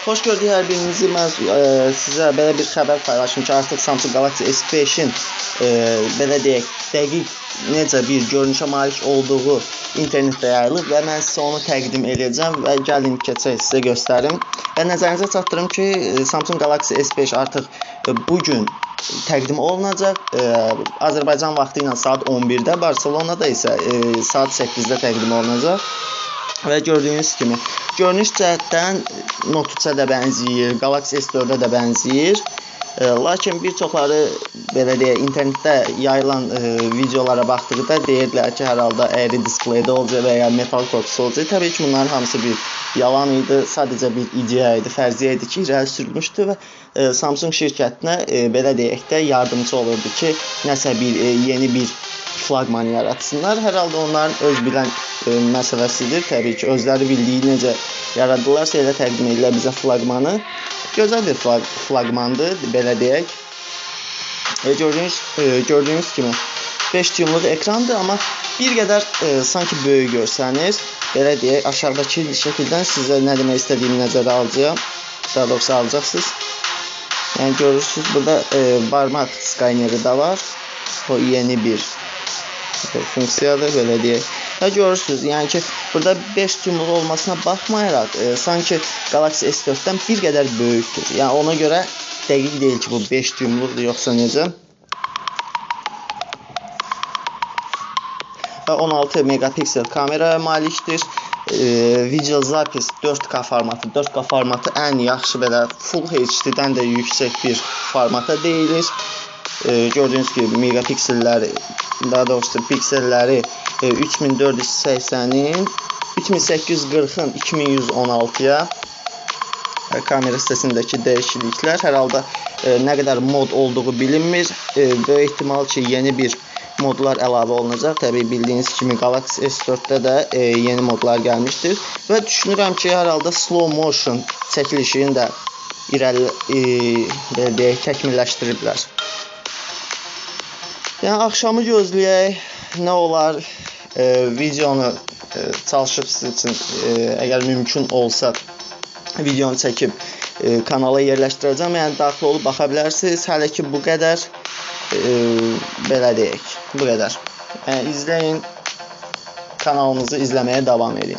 Xoş gördük hər birinizi. Mən sizə belə bir xəbər paylaşım ki, artıq Samsung Galaxy S5-in belə deyək, dəqiq necə bir görünüşə malik olduğu internetdə yayılıb və mən sizə onu təqdim edəcəm və gəlin keçək sizə göstərim. Və nəzərinizə çatdırım ki, Samsung Galaxy S5 artıq bu gün təqdim olunacaq. Azərbaycan vaxtı ilə saat 11-də, Barselonada isə saat 8-də təqdim olunacaq. Və gördüyünüz kimi görünüş cəhətdən Note 3-ə də bənzəyir, Galaxy S4-ə də bənzəyir. Lakin bir çoxları belə deyək, internetdə yayılan videolara baxdıqda deyirdilər ki, hər halda əyri displeydə olacaq və ya metal korpusu olacaq. Təbii ki, bunların hamısı bir yalan idi, sadəcə bir ideya idi, fərziyyə idi ki, irəli sürülmüşdü və Samsung şirkətinə belə deyək də yardımcı olurdu ki, nəsə bir yeni bir flaqman yaratsınlar. Hər halda onların öz bilən məsələsidir. Təbii ki, özləri bildiyi necə yaradırlarsa elə təqdim edirlər bizə flaqmanı. Gözəl bir flaqmandır, belə deyək. Gördüyünüz kimi 5 düymlük ekrandır, amma bir qədər sanki böyük görsəniz, belə deyək, aşağıdakı şəkildən sizə nə demək istədiyimi nəzərə alacağam. Daha doğrusu alacaqsınız. Yəni görürsünüz, burada barmaq skayneri də var. O yeni bir funksiyadır, belə deyək. Və görürsünüz, yəni ki, burada 5 düymlük olmasına baxmayaraq, sanki Galaxy S4-dən bir qədər böyükdür. Yəni ona görə dəqiq deyil ki, bu 5 düymlükdür, yoxsa necə? Və 16 megapiksel kameraya malikdir. Video zapis 4K formatı. 4K formatı ən yaxşı belə Full HD-dən də yüksək bir formata deyilir. Gördüyünüz kimi megapikselləri, daha doğrusu pikselləri 3480-in 3840-ın 2116-ya kamera sitəsindəki dəyişikliklər. Hər halda nə qədər mod olduğu bilinmir. Böyük ehtimal ki, yeni bir modlar əlavə olunacaq. Təbii bildiyiniz kimi Galaxy S4-də də yeni modlar gəlmişdir. Və düşünürəm ki, hər halda slow motion çəkilişini də təkmilləşdiriblər. Yəni axşamı gözləyək, nə olar, videonu çalışıb sizin üçün, əgər mümkün olsa, videonu çəkib kanala yerləşdirəcəm. Yəni daxil olub baxa bilərsiniz. Hələ ki bu qədər, belə deyək, bu qədər. Yəni izləyin, kanalımızı izləməyə davam edin.